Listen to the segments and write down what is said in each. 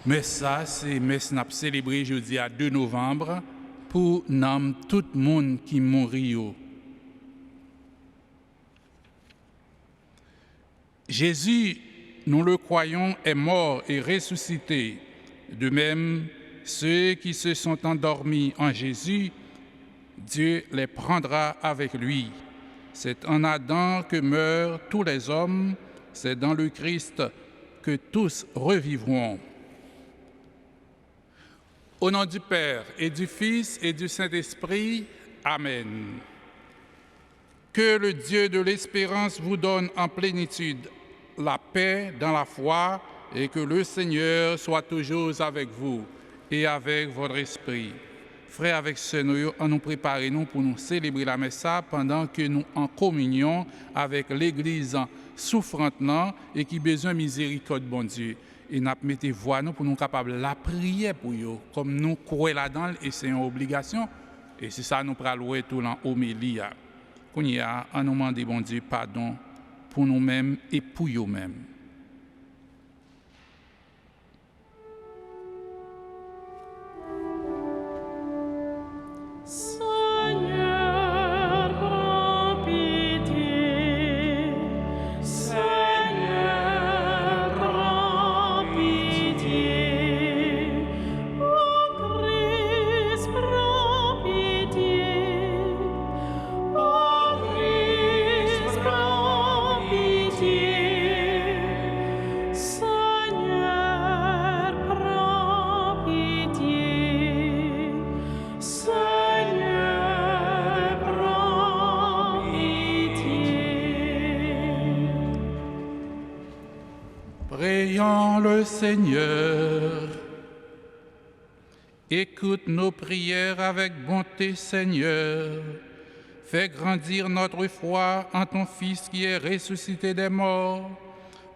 Mais ça, c'est messe n'a célébré jeudi à 2 novembre pour nom tout le monde qui mourit. Jésus, nous le croyons, est mort et ressuscité. De même, ceux qui se sont endormis en Jésus, Dieu les prendra avec lui. C'est en Adam que meurent tous les hommes, c'est dans le Christ que tous revivront. Au nom du Père et du Fils et du Saint-Esprit, Amen. Que le Dieu de l'espérance vous donne en plénitude la paix dans la foi et que le Seigneur soit toujours avec vous et avec votre esprit. Frères, avec ce nous, nous préparons pour nous célébrer la messe pendant que nous en communion avec l'Église souffrante et qui a besoin de miséricorde, bon Dieu. Et nous mettons voix nous pour nous capables de la prier pour eux, comme nous croyons là-dedans et c'est une obligation. Et c'est ça nous prenons tout dans l'homélie. Qu'on y a, en nous demandant, bon Dieu, pardon pour nous-mêmes et pour eux-mêmes. Prions le Seigneur. Écoute nos prières avec bonté, Seigneur. Fais grandir notre foi en ton Fils qui est ressuscité des morts,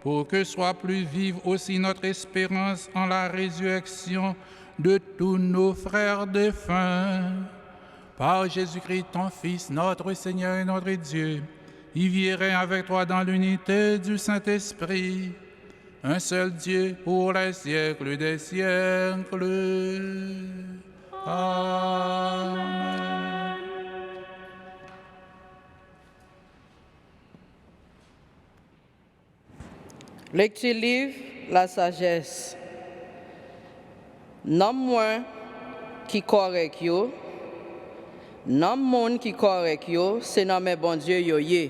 pour que soit plus vive aussi notre espérance en la résurrection de tous nos frères défunts. Par Jésus-Christ, ton Fils, notre Seigneur et notre Dieu, il vivrait avec toi dans l'unité du Saint-Esprit, un seul Dieu pour les siècles des siècles. Amen. Lecture livre La sagesse. Nomme-moi qui correct yo. Nomme monde qui correct yo, c'est nommé bon Dieu yo ye.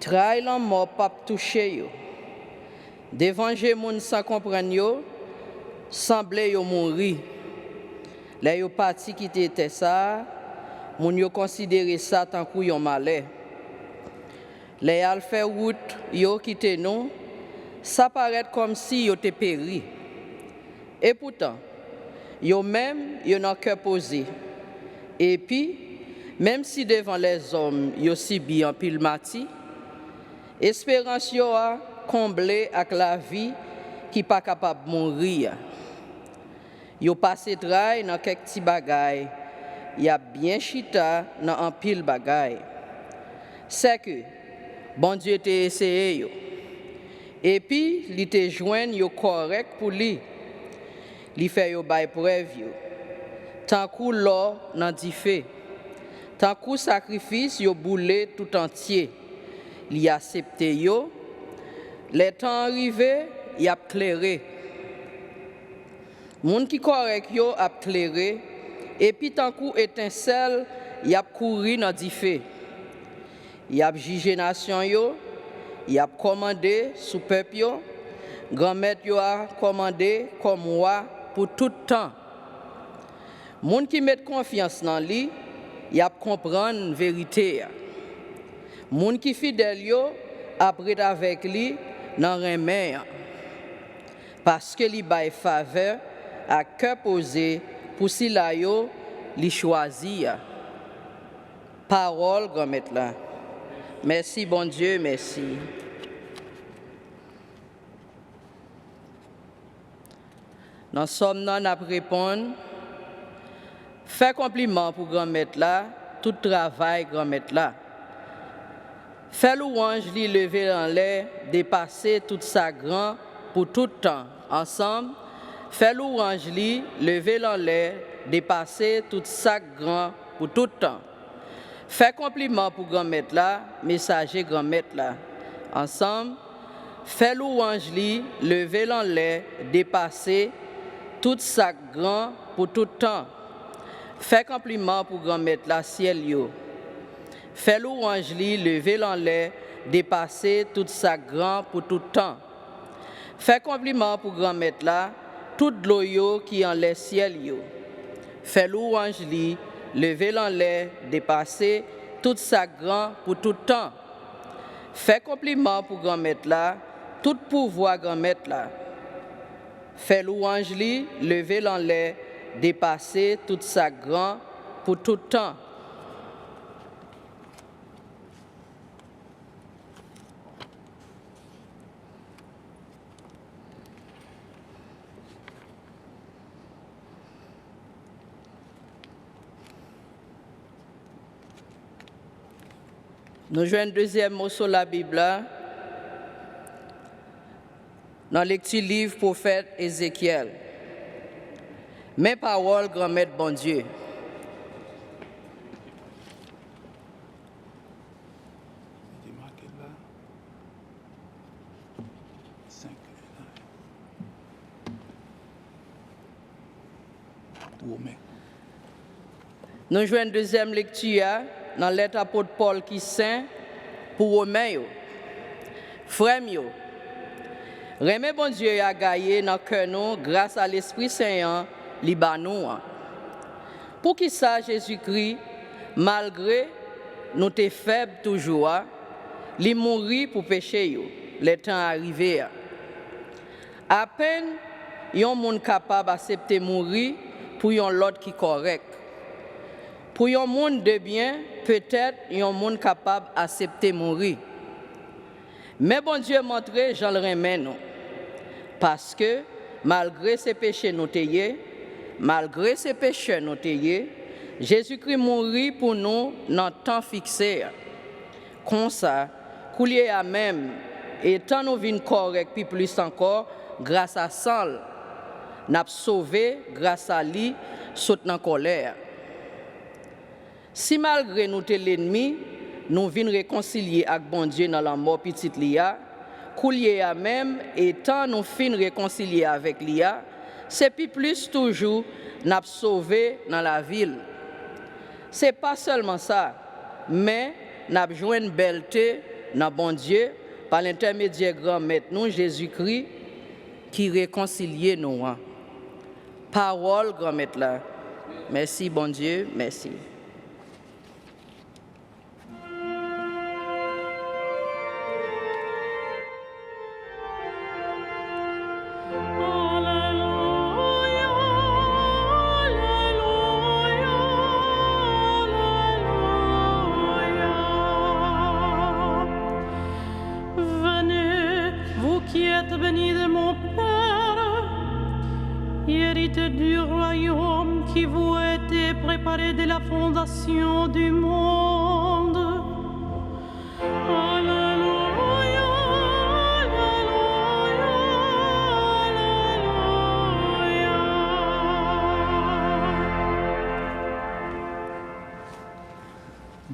Trail en mort pas toucher yo. Dévanger moun sans comprendre yo, semblait yo mourir. Les yo parti qui était ça, moun yo considérer ça tant kou yon malheur. Les al fait route yo quitté nous, ça paraît comme si yo te péri. Et pourtant, yo même yo nan cœur posé. Et puis, même si devant les hommes yo si bien pile mati, espérance yo a comblé avec la vie qui pas capable de mourir. Yo passé travail dans quelques petits bagailles, y a bien chita dans un pile bagaille. C'est que bon Dieu t'a essayé yo. Et puis il te joindre yo correct pour lui. Li fait yo bay preuve yo. Tant kou l'or nan di fait. Tant kou sacrifice yo boulé tout entier. Li accepté yo. Les temps arrivés, y a clairé. Moun qui correct yo a clairé et puis tant kou étincelle, y a couru dans di fait. Y a jugé nation yo, y a commandé sous peuple yo, grand-mère yo a commandé comme roi pour tout temps. Moun qui met confiance dans lui, y a comprendre vérité. Moun qui fidèle yo après avec lui dans remè. Parce que li bay faveur à cœur posé pour si la yo li choisi. Parole grand-mère là. Merci bon Dieu, merci. Dans somme nan ap répondre, fait compliment pour grand-mère là, tout travail grand-mère là. Fait louange li lever en l'air, dépasser toute sa grand pour tout temps. Ensemble, fais louange li, lever l'en l'air, dépasser tout sac grand pour tout temps. Fais compliment pour grand-maître là, messager grand-maître là. Ensemble, fais louange li, lever l'en l'air, dépasser tout sac grand pour tout temps. Fais compliment pour grand-maître là, ciel yo. Fais louange li, lever l'en l'air, dépasser tout sac grand pour tout temps. Fais compliment pour grand-maître là, tout l'eau yo qui en les ciel yo. Fais louange li, lever l'en l'air, dépasser tout sac grand pour tout temps. Fais compliment pour grand-maître là, tout pouvoir grand-maître là. Fais louange li, lever l'en l'air, dépasser tout sac grand pour tout temps. Nous jouons un deuxième mot sur la Bible, dans le lecture livre prophète Ézéchiel. Mes paroles, grand-maître bon Dieu. Nous jouons une deuxième lecture dans lettre apôtre Paul qui saint pour Romains. Frères, remets bon Dieu a gagné dans le cœur nous grâce à l'Esprit Saint Libanou. Pour qui ça Jésus-Christ, malgré nous t'es faibles toujours, il mourit pour pécher, le temps arrivé. À peine yon monde capable d'accepter mourir pour yon l'autre qui correct. Pour yon monde de bien, peut-être yon monde capable d'accepter mourir. Mais bon Dieu montre j'en le remets nous. Parce que malgré ses péchés nous tayés, malgré ses péchés nous tayés, Jésus-Christ mourit pour nous dans le temps fixé. Comme ça, coulier à même, et tant nous vînes correct puis plus encore, grâce à ça, nous avons sauvé grâce à lui, saute dans la colère. Si malgré nous t'es l'ennemi, nous vînes réconcilier avec bon Dieu dans la mort petite Lia, coulier à même, et tant nous fin réconcilier avec Lia, c'est puis plus toujours nous avons sauvé dans la ville. C'est pas seulement ça, mais nous avons joué une belleté dans bon Dieu par l'intermédiaire grand-maître nous, Jésus-Christ, qui réconcilie nous. Parole, grand-maître là. Merci, bon Dieu, merci. Béni de mon Père, hérité du royaume qui vous a été préparé dès la fondation du monde. Alléluia, alléluia, alléluia.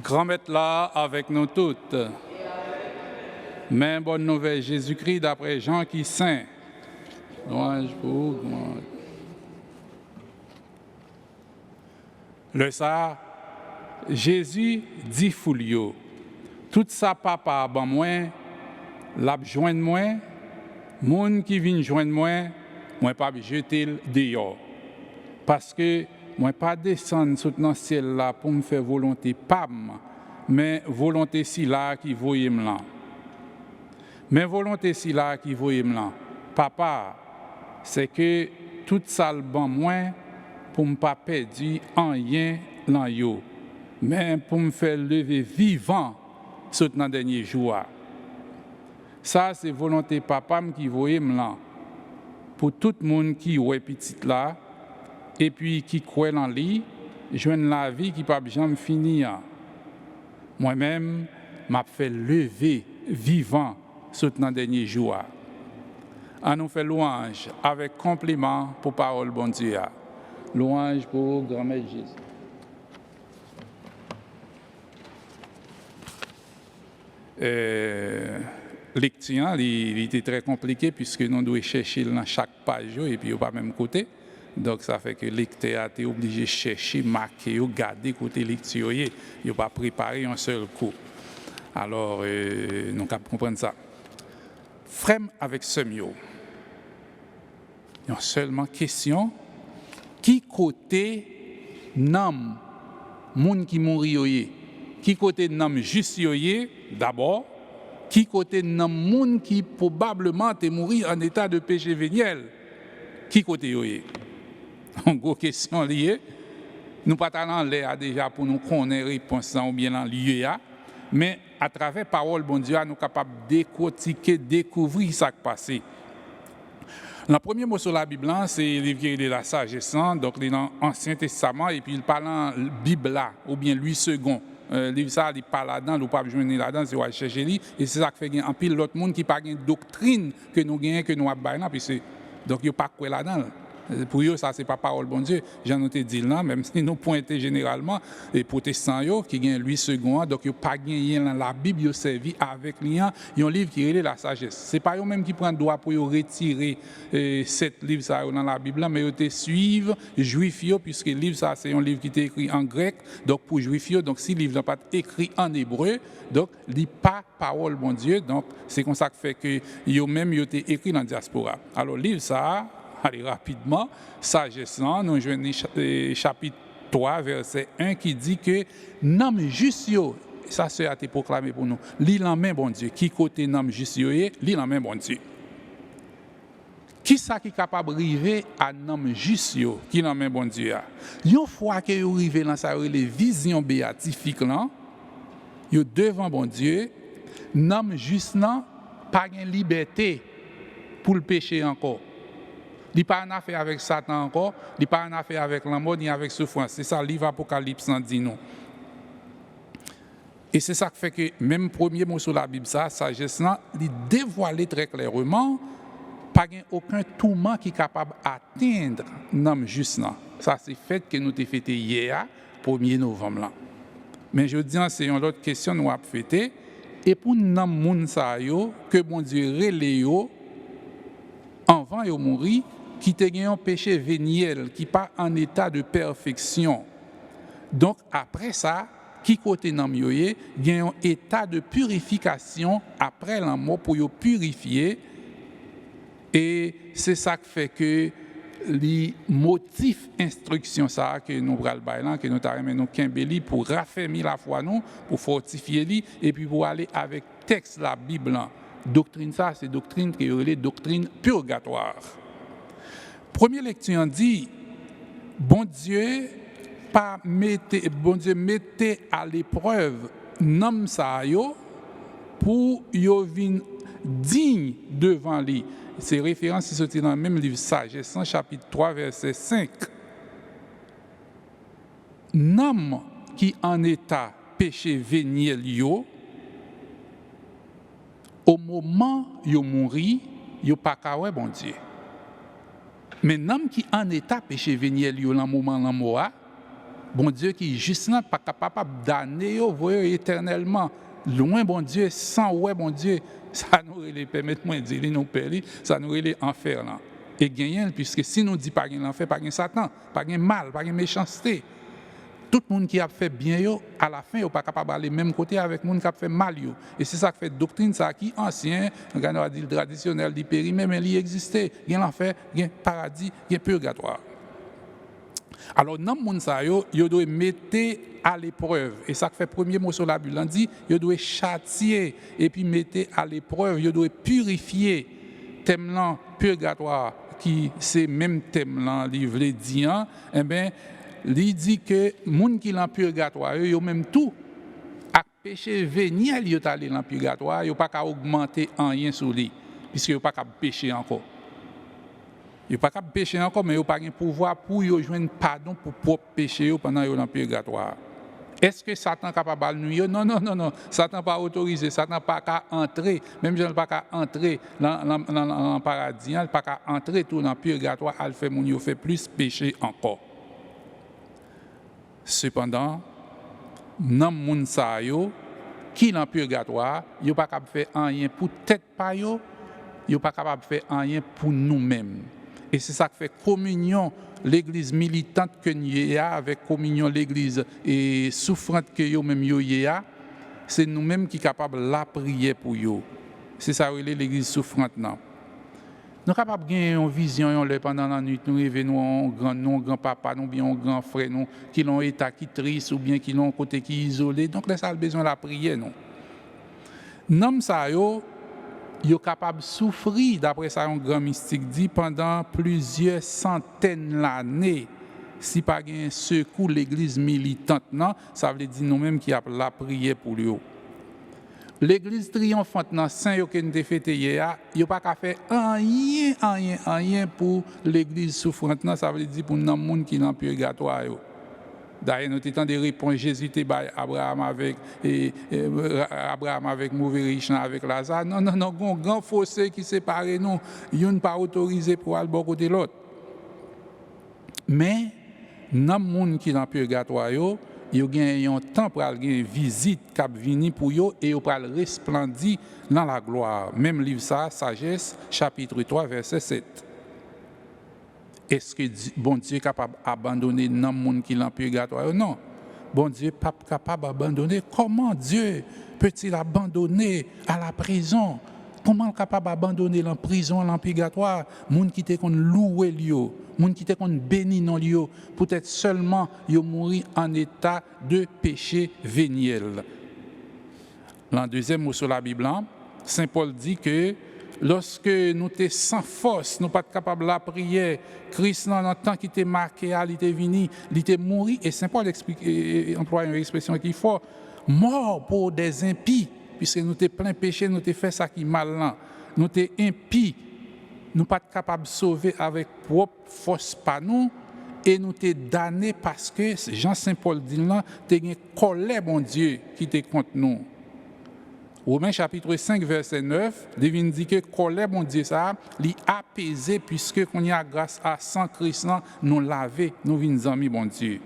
Grand-maître là avec nous toutes. Mais bonne nouvelle, Jésus-Christ d'après Jean qui saint. Louange pour vous. Le ça, Jésus dit foulio. Tout ça papa ban moi, l'a joindre moi, monde qui vient joindre moi pas jeter dehors. Parce que moi pas descendre sous dans ciel là pour me faire volonté pam, mais volonté si là qui voyait me là. Mais volonté si là qui voyait là, papa, c'est que tout ça le ban moi pour me pas perdre en rien dans yo, mais pour me faire lever vivant ce dans dernier jour. Ça c'est volonté papa qui voyait là pour tout le monde qui est petit là et puis qui croit en lui, joindre la vie qui pas jamais finir. Moi-même m'a fait lever vivant ce dans dernier jour. On nous fait louange avec compliment pour parole bon Dieu. Louange pour grand-mère Jésus. Lecture, il était très compliqué puisque nous devons chercher dans chaque page et puis pas même côté. Donc ça fait que le lecteur est obligé de chercher, marquer, garder côté lecture. Il n'a pas préparé un seul coup. Alors, nous devons comprendre ça. Frère avec Semio. Il y a seulement question qui côté nam moun qui mourit qui côté nam juste d'abord qui côté nam moun qui probablement est mort en état de péché véniel qui côté yoye en gros question liée nous pas talent l'air déjà pour nous connaître réponse ou bien en lieu mais à travers parole bon Dieu nous capable décortiquer découvrir ça qui passé. Le premier mot sur la Bible, c'est le livre de la sagesse, donc dans l'Ancien Testament, et puis il parle en Bible là, ou bien lui second. Le livre ça, il parle là-dedans, il pas joindre là-dedans, c'est chercher lui, et c'est ça qui fait en pile l'autre monde qui pas une doctrine que nous gagnons, que nous avons, donc il pas quoi là-dedans. Pour eux, ça, c'est pas parole bon Dieu. J'en ai dit là, même si nous pointons généralement les protestants qui gagnent lui second, donc ils n'ont pas gagné dans la Bible, ils ont servi avec lien. Ils ont un livre qui est la sagesse. Ce n'est pas eux-mêmes qui prennent droit pour retirer cette livre ça dans la Bible, mais ils suivent juifs, puisque le livre ça, c'est un livre qui est écrit en grec, donc pour juifs, donc si le livre n'est pas écrit en hébreu, donc il n'est pas parole bon Dieu, donc c'est comme ça que fait que eux-mêmes ils ont été écrits dans la diaspora. Alors, le livre ça, allez rapidement, sagesse, nous joignons chapitre 3, verset 1 qui dit que nom juste ça c'est a été proclamé pour nous. L'île en main bon Dieu, qui côté nom juste l'île en main bon Dieu. Qui ça qui est capable d'arriver à nom juste qui en main bon Dieu. Une fois que vous arrivez dans ça les visions béatifiques là, yo devant bon Dieu, nom juste là pas de liberté pour le péché encore. Il n'y a pas en affaire avec Satan encore, il n'y a pas en affaire avec la mort ni avec la souffrance. C'est ça, le livre Apocalypse en dit nous. Et c'est ça qui fait que même premier mot sur la Bible, ça, sagesse, il dévoile très clairement, pas aucun tourment qui est capable d'atteindre l'homme juste là. Ça, c'est fait que nous avons fêté hier, 1er novembre. Là. Mais je dis, c'est une autre question nous avons fêté. Et pour nous, que bon Dieu relève avant de mourir, qui a un péché véniel, qui n'est pas en état de perfection. Donc, après ça, qui côté dans il y a un état de purification après la mort pour le purifier. Et c'est ça qui fait que les motifs instruction ça que nous allons que nous avons Kimbeli pour raffermir la foi nous, pour fortifier lui et puis pour aller avec texte la Bible. Doctrine ça, c'est doctrine qui est doctrine purgatoire. Première lecture dit, bon Dieu mettez à l'épreuve nom ça yo pour yo vin digne devant lui. C'est référence qui sorti dans le même livre Sagesse, chapitre 3 verset 5. Nom qui en état péché véniel yo au moment yo mouri, yo pas kawe bon Dieu. Mais l'homme qui en état péché véniel yo dans moment la mort, bon Dieu qui juste là pas capable damner yo voyer éternellement loin bon Dieu sans ouais bon Dieu, ça nous les permettre-moi dire nous père, ça nous les enfer là. Et gagner puisque si nous dit pas gain l'enfer, pas gain Satan, pas gain mal, pas gain méchanceté. Tout le monde qui a fait bien, yo, à la fin, il n'est pas capable d'aller même côté avec le monde qui a fait mal. Yo. Et c'est ça qui fait doctrine, ça qui ancien, on a dit le traditionnel, du périmètre, mais il existait. Il y a l'enfer, il y a le paradis, il y a le purgatoire. Alors, dans le monde, il doit mettre à l'épreuve. Et ça qui fait premier mot sur la Bible, on dit, il doit châtier et puis mettre à l'épreuve, il doit purifier. Thème là, purgatoire, qui c'est même thème là, livre dit, eh bien, il dit que les gens qui sont dans le purgatoire, ils ont même tout. Avec le péché véniel, ils sont allés dans le purgatoire, ils n'ont pas qu'à augmenter rien sur lui, puisqu'ils n'ont pas qu'à pécher encore. Ils n'ont pas qu'à pécher encore, mais ils n'ont pas de pouvoir pour joindre pardon pour propre péché pendant qu'ils sont dans le purgatoire. Est-ce que Satan est capable de nous? Non, non, non, non. Satan pas autorisé. Satan pas qu'à entrer. Même Jean pas qu'à entrer dans le paradis. Il pas qu'à entrer tout dans le purgatoire. Il fait mon fait plus péché encore. Cependant, dans le monde qui est dans le purgatoire, il n'est pas capable de faire rien pour tête pa yo, il n'est pas capable de faire rien pour nous-mêmes. Et c'est ça qui fait communion, l'église militante que nous avons avec communion l'église et souffrante que nous même avons, c'est nous-mêmes qui sommes capables de la prier pour eux. C'est ça l'église souffrante. Non. Nous sommes capables de gagner une vision pendant la nuit, nous rêvons un grand papa, nous bien un grand frère, nous qui ont un état qui triste ou bien qui ont un côté qui isolé. Donc là, ça a besoin de la prière. Non. Nous sommes capables de souffrir, d'après ça, un grand mystique dit, pendant plusieurs centaines d'années. Si pas un secours l'église militante, non, ça veut dire nous-mêmes qui avons la prière pour eux. L'église triomphante dans Saint yo que nous fêté hier, yo pas qu'à faire rien pour l'église souffrante, ça veut dire pour nous monde qui dans purgatoire. D'ailleurs, nous avons des réponses Jésus te bail Abraham avec mauvais riche avec Lazare. Non, un grand fossé qui sépare nous, yon pas autorisé pour aller bon côté l'autre. Mais dans le monde qui dans purgatoire yo gen un temps pour aller visite cap vini pour yo et yo pral resplendir dans la gloire. Même livre ça Sagesse chapitre 3 verset 7. Est-ce que bon Dieu est capable d'abandonner dans le monde qui est en purgatoire? Non. Bon Dieu n'est pas capable d'abandonner. Comment Dieu peut-il abandonner à la prison? Comment il est capable d'abandonner la prison, dans le purgatoire? Moun qui te kon loué liyo, moun qui te kon béni non liyo, peut-être seulement yo mourir en état de péché véniel. Dans le deuxième mot sur la Bible, Saint Paul dit que lorsque nous sommes sans force, nous ne sommes pas capables de la prière, Christ, dans le temps qui était marqué, il était venu, il était mort, et Saint Paul emploie une expression qui est forte, mort pour des impies, puisque nous sommes plein de péché, nous avons fait ça qui est mal là, nous sommes impies, nous ne sommes pas capables de sauver avec propre force par nous, et nous sommes damnés parce que Jean Saint Paul dit là, tu as une colère, mon Dieu, qui est contre nous. Romains chapitre 5 verset 9, Divine dit que colère mon Dieu ça, li apaisé puisque qu'on y a grâce à sang Christ nous laver, nous vins amis bon Dieu.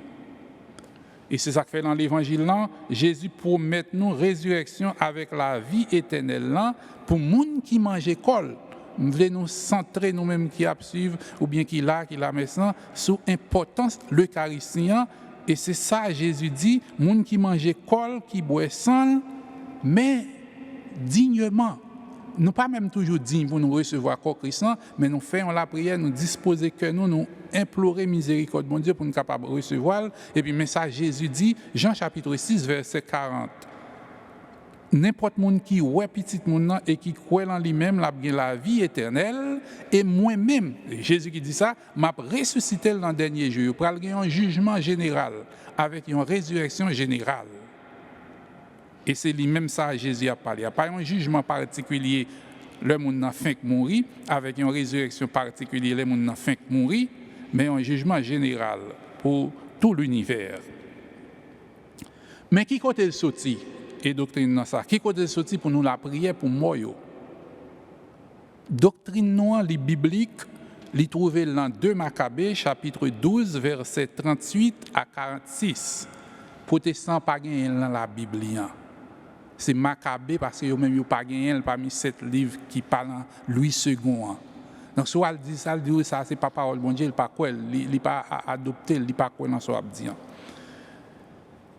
Et c'est ça que fait dans l'évangile là, Jésus promet nous résurrection avec la vie éternelle là pour moun qui mange col. Nous voulons nous centrer nous-mêmes qui suivre ou bien qui la maintenant sur l'importance de l'Eucharistie et c'est ça Jésus dit, moun qui mange col, qui boit sang mais dignement. Nous pas même toujours dignes pour nous recevoir corps Christ, mais nous faisons la prière, nous disposer que nous implorer miséricorde mon Dieu pour nous capables de recevoir. Et puis message Jésus dit, Jean chapitre 6 verset 40. N'importe monde qui ouais petit monde et qui croit en lui-même la vie éternelle et moi-même Jésus qui dit ça m'a ressuscité dans le dernier jour pour avoir un jugement général avec une résurrection générale. Et c'est lui-même ça Jésus a parlé. Il n'y a pas un jugement particulier, le monde n'a fin que mourir, avec une résurrection particulière, le monde n'a fin que mourir, mais un jugement général pour tout l'univers. Mais qui côté le sorti et doctrine dans ça? Qui côté le sorti pour nous la prière pour moi? Doctrine noire, les bibliques, les trouver dans 2 Maccabées, chapitre 12, verset 38 à 46. Protestants pas gagné dans la Bible. C'est Maccabée parce que eux-mêmes n'ont pas gagné parmi 7 livres qui parlent Louis II. Donc, soit elle dit ça, c'est pas parole bon Dieu, il pas quoi, il pas adopté, il pas quoi dans ce qu'il dit.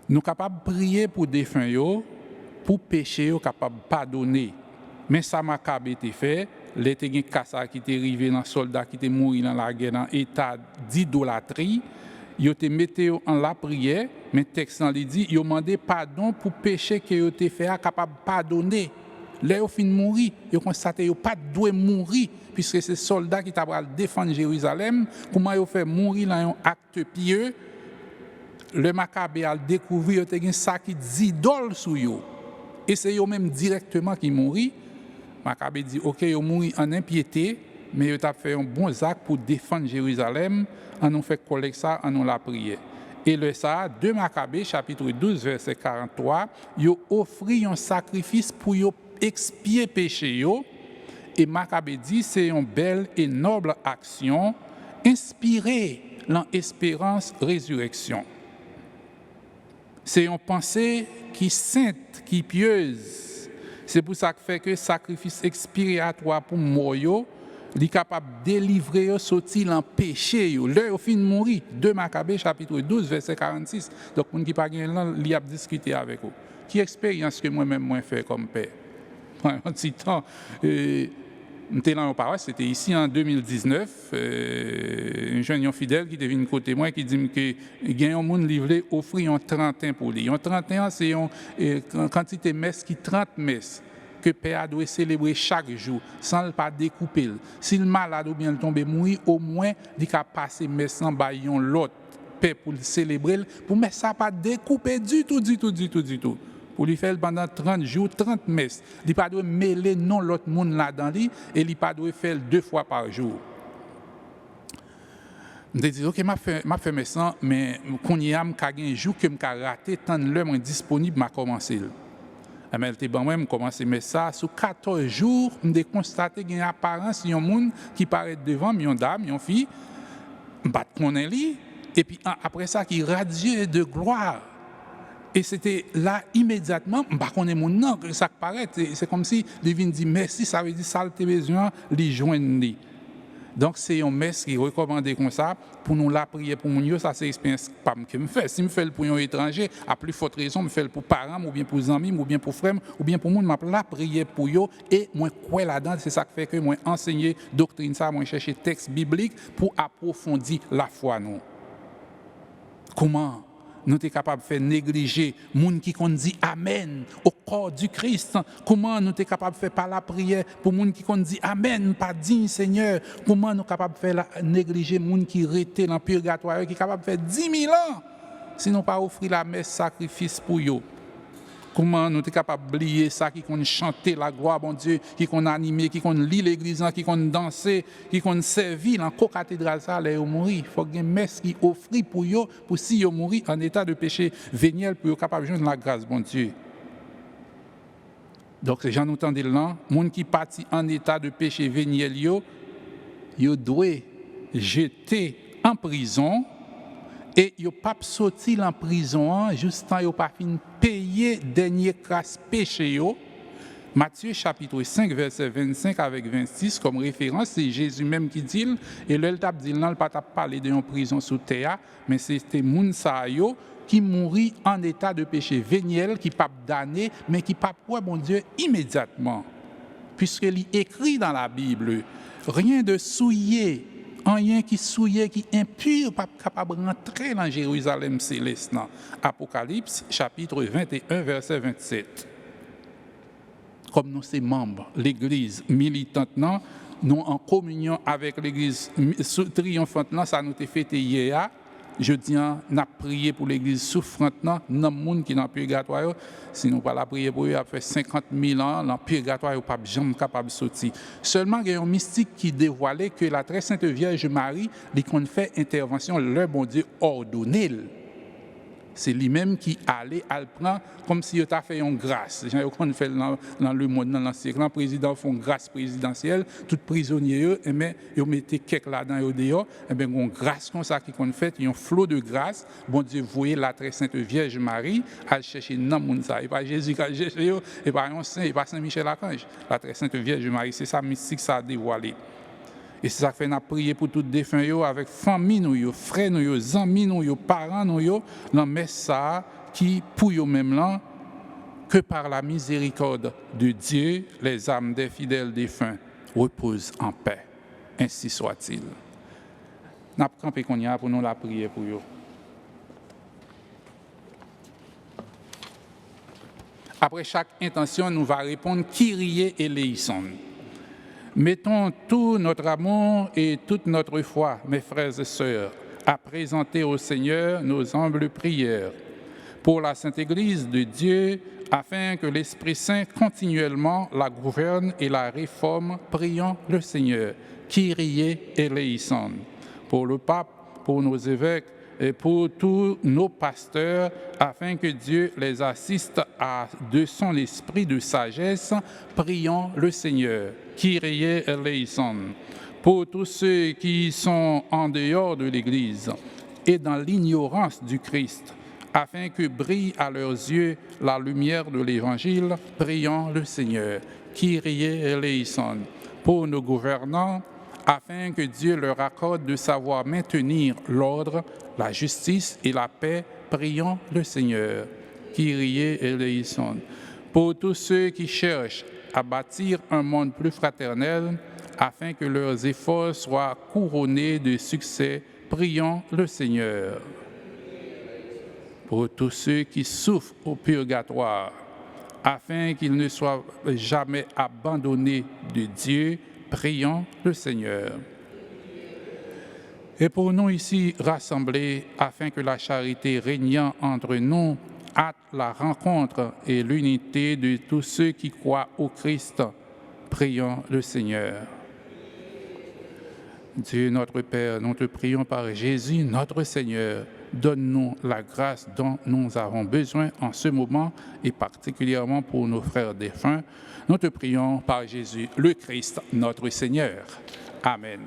Nous sommes capables de prier pour des défunts, pour pécher, capables de pardonner. Mais ça Maccabée était fait, les Kassa qui étaient arrivés dans soldats qui étaient morts dans la guerre dans état d'idolâtrie. Ils te mettaient en la prière, mais le texte dit, ils ont demandé pardon pour péché que ils ont fait, capable de pardonner. Là, ils ont fini de mourir, ils ont constaté qu'ils n'ont pas dû mourir, puisque ces soldats qui ont défendu Jérusalem, comment ils ont fait mourir dans un acte pieux, le Maccabée a découvert qu'ils ont un sac d'idole sur eux. Et c'est eux-mêmes directement qui mourent. Maccabée dit, ok, ils ont mouru en impiété, mais ils ont fait un bon acte pour défendre Jérusalem, on nous fait collecter ça, on nous la prière. Et le ça, 2 Maccabées, chapitre 12, verset 43, yo offri un sacrifice pour yo expier péché yo. Et Maccabée dit c'est une belle et noble action inspirée l'espérance résurrection. C'est une pensée qui sainte, qui pieuse. C'est pour ça que fait que sacrifice expiratoire pour mourir, il est capable de délivrer sortir en péché. L'heure au fin de mourir. 2 Maccabées chapitre 12 verset 46. Donc pour qui pas gain il a discuté avec vous. Qui expérience que moi-même moi fait comme père. Un petit temps j'étais dans une paroisse, c'était ici en 2019, un jeune fidèle qui était venu côté moi qui dit que il y a un monde livré offrir un 31 pour lui. Un 31 c'est une quantité messe qui 30 messes que père doit célébrer chaque jour sans le pas découper. S'il malade ou bien tomber mourir au moins il a passer messe sans baillon l'autre père pour le célébrer pour mais ça pas découper du tout. Pour lui faire pendant 30 jours, 30 messes. Il ne pas doit mêler non l'autre monde là-dedans et il ne pas doit faire 2 fois par jour. Je me dis, ok, je fais mes sangs, mais quand il y a un jour que je raté, tant de l'heure disponible, je commencé. Mais je commencé mes ça. Sur 14 jours, je constaté qu'il y a une apparence, il y a un monde qui paraît devant, une dame, une fille, et puis après ça, qui radie de gloire. Et c'était là immédiatement, on est mon nom, ça paraît, c'est comme si les vins dit merci, ça veut dire ça tes besoin, les joindre. Donc c'est un messe qui recommandé comme ça pour nous la prier pour nous, ça c'est expérience pas que me fait. Si me fait pour un étranger, à plus forte raison me fait pour parents ou bien pour amis ou bien pour frères ou bien pour monde m'a la prier pour eux et moi quoi là-dedans, c'est ça qui fait que moi enseigner doctrine ça, moi chercher texte biblique pour approfondir la foi nous. Comment nous sommes capables de faire négliger les gens qui dit Amen au corps du Christ. Comment nous sommes capables de faire par la prière pour les gens qui dit Amen, pas digne Seigneur. Comment nous sommes capables de faire négliger les gens qui restent dans le purgatoire, qui sont capables de faire 10 000 ans, sinon pas offrir la messe sacrifice pour eux. Comment nous sommes capables d'oublier ça, qui qu'on chanter la gloire, bon Dieu, qui qu'on animer, qui qu'on lit l'église, qui qu'on danser, qui qu'on servir dans la cathédrale, ça, là, ils mourir. Il faut qu'il y ait une messe qui offre pour eux, pour si ils mourir en état de péché véniel, pour être capable de joindre la grâce, bon Dieu. Donc, les gens nous entendent là, les gens qui partent en état de péché véniel, ils doivent jeter en prison. Et ils ne pas sortir en prison juste quand ils n'ont pas fini de payer dernier crasse péché. Matthieu chapitre 5, verset 25 avec 26, comme référence, c'est Jésus même qui dit, et là, il t'a dit, non, il pas parler d'une prison sous terre, mais c'était Mounsayo qui mourit en état de péché véniel, qui pas damné, mais qui pas pour bon Dieu immédiatement. Puisqu'il écrit dans la Bible, rien de souillé. Rien qui souillé, qui impur, pas capable de rentrer dans Jérusalem céleste. Apocalypse, chapitre 21, verset 27. Comme nous sommes membres, l'Église militante, nous en communion avec l'Église triomphante, ça nous a fêté hier. Je dis, nous avons prié pour l'Église souffrante, dans le monde qui est dans le purgatoire. Si nous ne pas la prier pour eux, ça fait 50 000 ans, dans le purgatoire, ils ne sont pas jamais capables de sortir. Seulement, il y a un mystique qui dévoilait que la très sainte Vierge Marie, qui fait intervention, le bon Dieu ordonné. C'est lui-même qui allait à le prendre comme si il a fait une grâce. Les gens qui fait dans le monde, dans l'ancien siècle, le président fait une grâce présidentielle, tout prisonnier, ils mettent quelques là-dedans et dehors, et bien une grâce comme ça qui qu'on fait, il y a un flot de grâce. Bon Dieu, voyez la très sainte Vierge Marie, à chercher dans le monde ça. Et pas Jésus qui a cherché, et pas un saint, et pas Saint Michel Archange. La très sainte Vierge Marie, c'est ça mystique, ça a dévoilé. Et c'est ça que nous avons prié pour tous les défunts, avec famille, nous, frères, nous, amis, nous, parents, nous, dans le message qui, pour eux-mêmes, là, que par la miséricorde de Dieu, les âmes des fidèles défunts reposent en paix. Ainsi soit-il. Nous avons campé qu'on y a pour nous la prier pour eux. Après chaque intention, nous allons répondre Kyrie eleison. Mettons tout notre amour et toute notre foi, mes frères et sœurs, à présenter au Seigneur nos humbles prières pour la Sainte Église de Dieu, afin que l'Esprit Saint continuellement la gouverne et la réforme. Prions le Seigneur. Kyrie eleison. Pour le pape, pour nos évêques, et pour tous nos pasteurs, afin que Dieu les assiste de son esprit de sagesse. Prions le Seigneur. Kyrie eleison. Pour tous ceux qui sont en dehors de l'Église et dans l'ignorance du Christ, afin que brille à leurs yeux la lumière de l'Évangile, prions le Seigneur. Kyrie eleison. Pour nos gouvernants, afin que Dieu leur accorde de savoir maintenir l'ordre, la justice et la paix, prions le Seigneur. Kyrie eleison. Pour tous ceux qui cherchent à bâtir un monde plus fraternel, afin que leurs efforts soient couronnés de succès, prions le Seigneur. Pour tous ceux qui souffrent au purgatoire, afin qu'ils ne soient jamais abandonnés de Dieu, prions le Seigneur. Et pour nous ici rassemblés, afin que la charité régnant entre nous hâte la rencontre et l'unité de tous ceux qui croient au Christ, prions le Seigneur. Dieu notre Père, nous te prions par Jésus notre Seigneur. Donne-nous la grâce dont nous avons besoin en ce moment et particulièrement pour nos frères défunts. Nous te prions par Jésus le Christ notre Seigneur. Amen.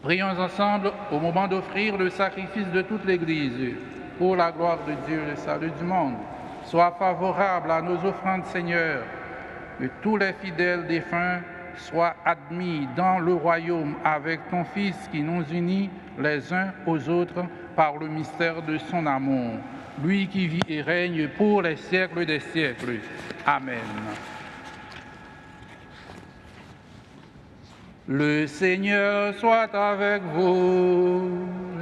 Prions ensemble au moment d'offrir le sacrifice de toute l'Église pour la gloire de Dieu et le salut du monde. Sois favorable à nos offrandes, Seigneur, que tous les fidèles défunts soient admis dans le royaume avec ton Fils qui nous unit les uns aux autres par le mystère de son amour. Lui qui vit et règne pour les siècles des siècles. Amen. Le Seigneur soit avec vous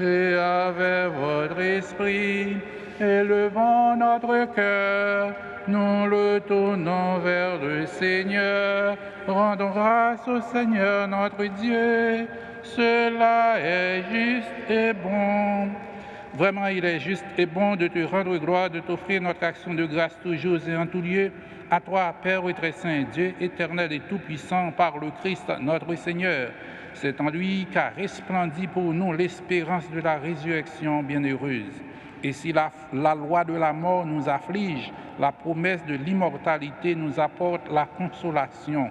et avec votre esprit. Élevons notre cœur, nous le tournons vers le Seigneur. Rendons grâce au Seigneur notre Dieu. Cela est juste et bon. Vraiment, il est juste et bon de te rendre gloire, de t'offrir notre action de grâce toujours et en tout lieu. À toi, Père et très saint, Dieu éternel et tout-puissant, par le Christ notre Seigneur. C'est en lui qu'a resplendi pour nous l'espérance de la résurrection bienheureuse. Et si la loi de la mort nous afflige, la promesse de l'immortalité nous apporte la consolation.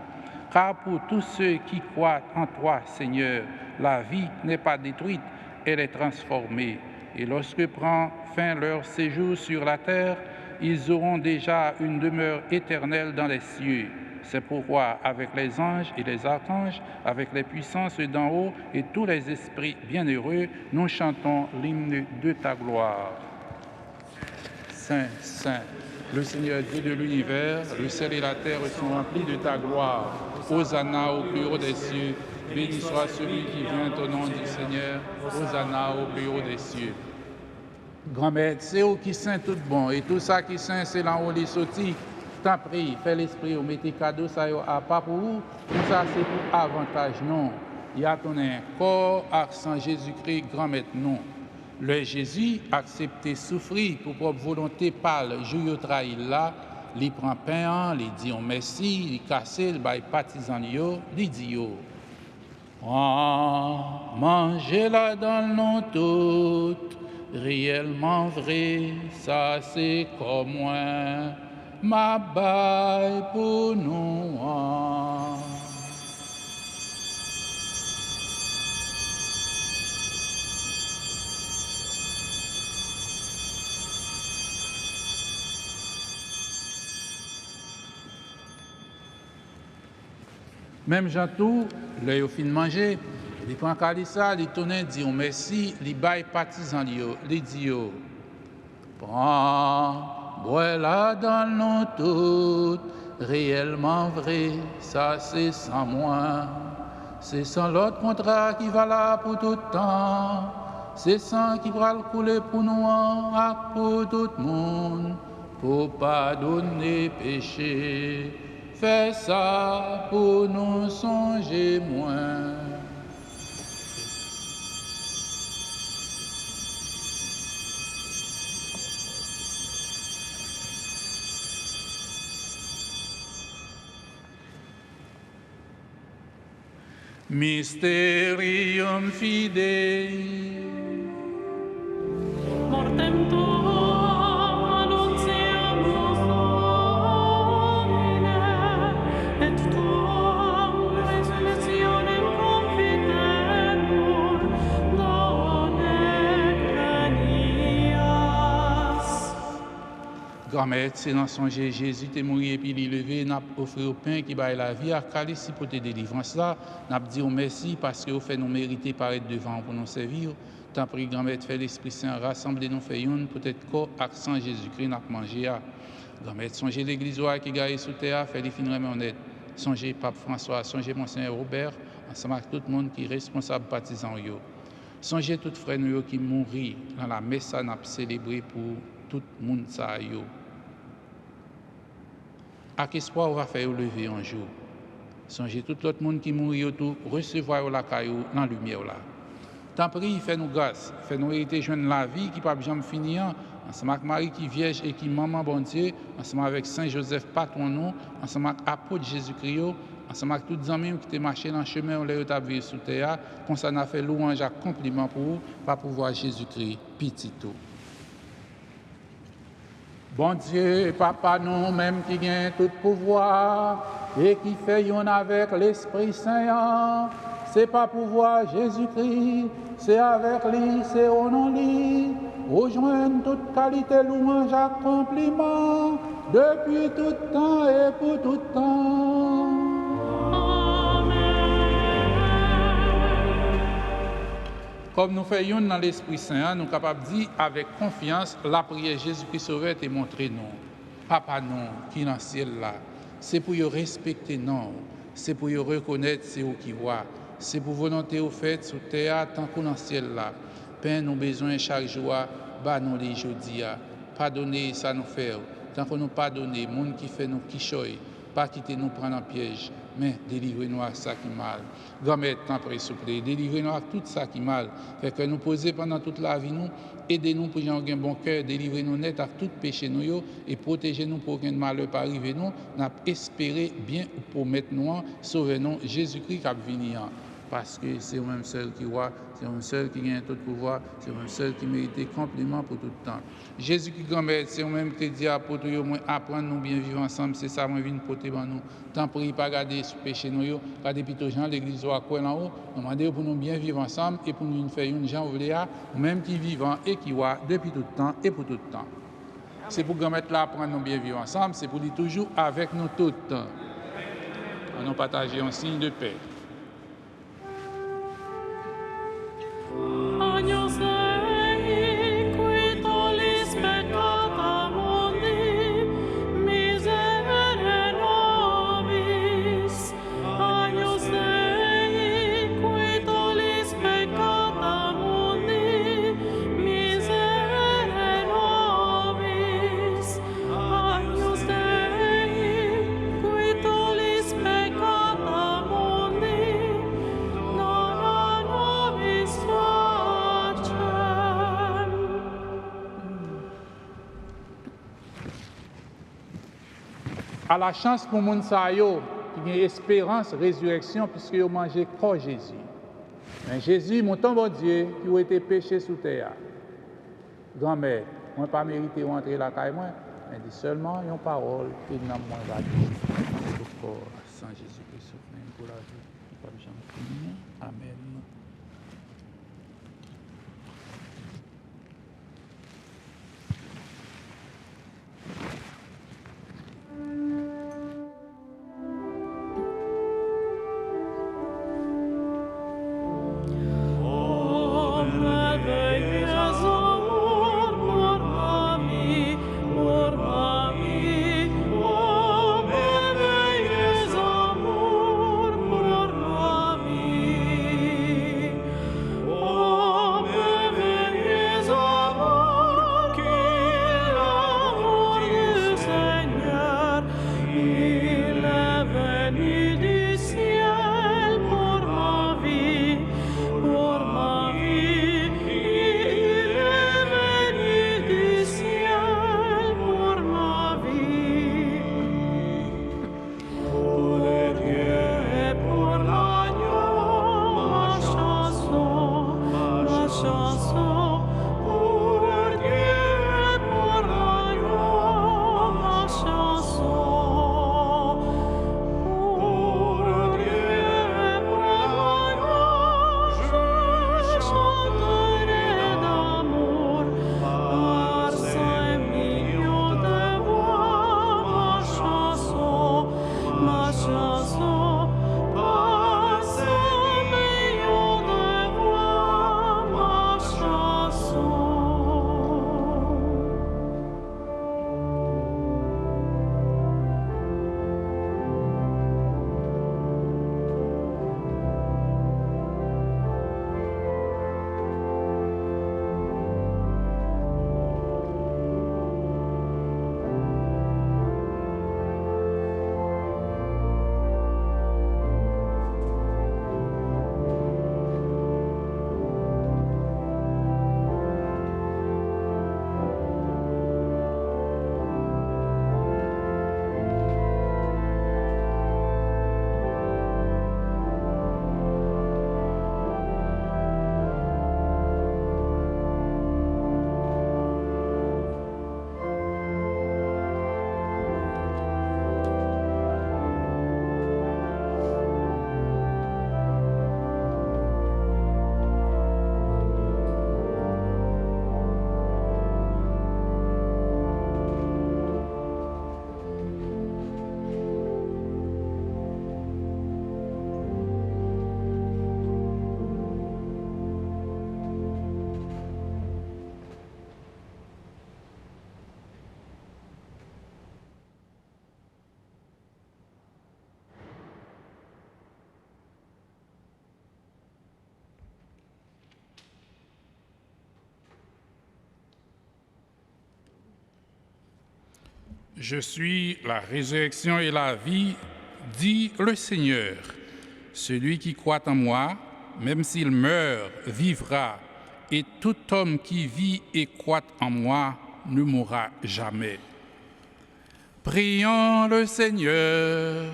Car pour tous ceux qui croient en toi, Seigneur, la vie n'est pas détruite, elle est transformée. Et lorsque prend fin leur séjour sur la terre, ils auront déjà une demeure éternelle dans les cieux. C'est pourquoi, avec les anges et les archanges, avec les puissances d'en haut et tous les esprits bienheureux, nous chantons l'hymne de ta gloire. Saint, Saint, le Seigneur Dieu de l'univers, le ciel et la terre sont remplis de ta gloire. Hosanna au plus haut des cieux. Béni soit celui qui vient au nom du Seigneur. Hosanna au plus haut des cieux. Grand-mère, c'est où qui saint tout bon. Et tout ça qui saint, c'est là où les sortis. T'en prie, fais l'esprit, ou mettez cadeau, ça y a pas pour vous. Tout ça, c'est pour avantage, non. Il y a ton corps, accent Jésus-Christ, grand-mère, non. Le Jésus accepté souffrir pour propre volonté parle, joue trahi là, il prend pain, il dit merci, il casse, il baille partisan, il dit yo. Mangez là dans le nom tout, réellement vrai, ça c'est comme moi. Ma baille pour nous. Même Jean tout, l'œil au fin de manger, il prend calissa, il tourne, il dit merci, il baille partisan, il dit yo. Prends. Voilà dans le nom tout, réellement vrai, ça c'est sans moi. C'est sans l'autre contrat qui va là pour tout temps. C'est sans qui va le couler pour nous, pour tout le monde, pour pardonner péché. Fais ça pour nous songer moins. Mysterium fidei. Mortem tuam annuntiamus Domine, et tuam resurrectionem confitemur, done venias. Grand-mère, c'est dans son Jésus t'est mort et puis il est levé, n'a offert au pain qui baille la vie, à calice pour te délivrance là, n'a dit merci parce que vous fait nous mériter paraître devant pour nous servir. Tant pis, grand-mère, fait l'Esprit Saint, rassemblez nous fait une, peut-être corps, accent Jésus-Christ, n'a mangé. Grand-mère, songez l'église qui gagne sous terre, fait les fins honnêtes. Songez Pape François, songez Monseigneur Robert, ensemble avec tout le monde qui est responsable partisan. Songez tout frère nous qui mourit dans la messe, n'a célébré pour tout le monde. Avec espoir, on va faire lever un jour. Songez tout l'autre monde qui mourit autour, recevoir la caillou dans la lumière là. Tant pis, fait nous grâce, fait nous hériter joindre la vie qui pas jamais finir, ensemble avec Marie qui vierge et qui maman bon Dieu, ensemble avec Saint Joseph patron nous, ensemble avec apôtre Jésus-Christ, ensemble avec tous les amis qui étaient marchés dans le chemin où les établis sous terre, comme ça n'a fait louange à compliment pour vous, par pouvoir Jésus-Christ, petit tout. Bon Dieu, Papa, nous-mêmes qui gagnons tout pouvoir et qui faisons avec l'Esprit Saint, c'est pas pouvoir Jésus-Christ, c'est avec lui, c'est au nom de lui. Rejoignent toute qualité, louange, accomplissement, depuis tout temps et pour tout temps. Comme nous faisons dans l'Esprit Saint, nous sommes capables de dire avec confiance, la prière Jésus-Christ Sauveur est montré nous. Papa non, qui est dans le ciel là, c'est pour y respecter non, c'est pour y reconnaître c'est où qui voit, c'est pour volonté au fait sur terre tant qu'on dans le ciel là. Pain nous besoin chaque jour, bah nous les jeudi, pardonner ça nous fait, tant qu'on nous pardonne, monde qui fait nous qui choy, pas quitter nous prendre en piège. Mais délivrez-nous à ça qui mal. Grand-mère, tant pis, s'il vous plaît, délivrez-nous à tout ça qui mal. Fait que nous poser pendant toute la vie, nous, aidez-nous pour avoir un bon cœur, délivrez-nous net à tout péché nous et protégez-nous pour qu'un malheur pas arriver nous. Nous espéré bien pour mettre nous, sauver-nous Jésus-Christ qui a venir. Parce que c'est le même seul qui voit, c'est le même seul qui gagne tout pouvoir, c'est le même seul qui mérite compliment pour tout le temps. Jésus qui grand-mère, c'est le même qui dit à pour apprendre nous bien vivre ensemble, c'est ça, moi, vient porter dans nous. Tant pis, pas garder ce péché nous, garder plutôt gens, l'église à quoi en haut, demander pour nous bien vivre ensemble et pour nous faire une gens ouvrière, même qui vivant et qui voit depuis tout le temps et pour tout le temps. C'est pour grand-mère là apprendre nous bien vivre ensemble, c'est pour dire toujours avec nous tout le temps. Nous partager un signe de paix. Agnus Dei, qui tollis peccata mundi, miserere nobis. À la chance pour moun sa yo qui a espérance résurrection puisque yo mangé corps Jésus. Mais Jésus, mon ton bon Dieu, qui a été péché sous terre. Grand-mère, moi pas mérité rentrer la caille moi, mais dit seulement une parole qui n'a moins va dire. Le corps sans Jésus-Christ même pour la vie. Pas jamais finir. Amen. Je suis la résurrection et la vie, dit le Seigneur. Celui qui croit en moi, même s'il meurt, vivra, et tout homme qui vit et croit en moi ne mourra jamais. Prions le Seigneur.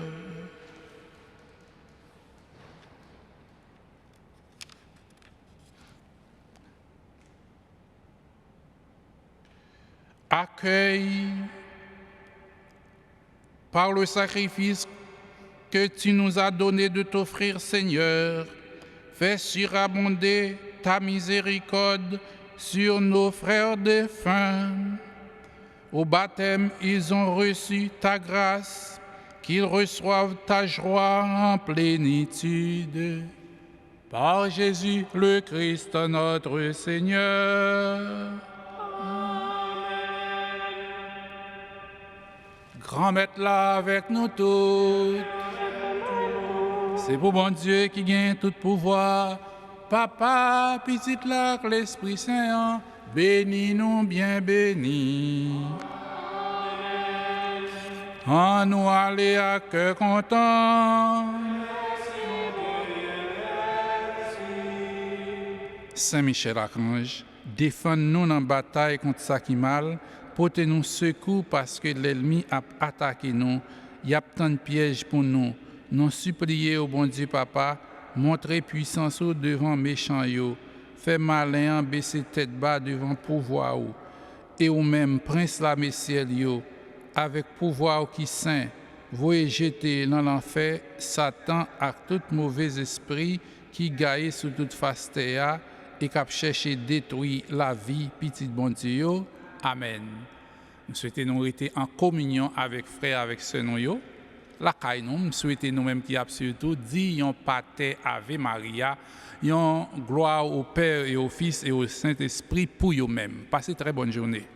Accueille par le sacrifice que tu nous as donné de t'offrir, Seigneur, fais surabonder ta miséricorde sur nos frères défunts. Au baptême, ils ont reçu ta grâce, qu'ils reçoivent ta joie en plénitude. Par Jésus le Christ, notre Seigneur. Grand Maître là avec nous tous. C'est pour bon Dieu qui gagne tout pouvoir. Papa, petite là, l'Esprit Saint, bénis nous bien bénis. En nous aller à cœur content. Saint Michel Archange, défends-nous dans la bataille contre ça qui mal. Portez-nous secours parce que l'ennemi a attaqué nous y a tant de pièges pour nous. Nous supplier au bon Dieu papa, montrer puissance devant méchants yo, fait malin baisser tête bas devant pouvoir ou, et ou même prince la messiel yo, avec pouvoir qui saint, voyez jeter dans l'enfer Satan à tout mauvais esprit qui gagne sous toute face terre et qui cherche détruire la vie petit bon Dieu. Amen. Nous souhaitons nous rester en communion avec frères, avec sœurs nous. La caille nous souhaitons nous-mêmes qui a surtout dit un pater Ave Maria, une gloire au Père et au Fils et au Saint-Esprit pour eux-mêmes. Passez très bonne journée.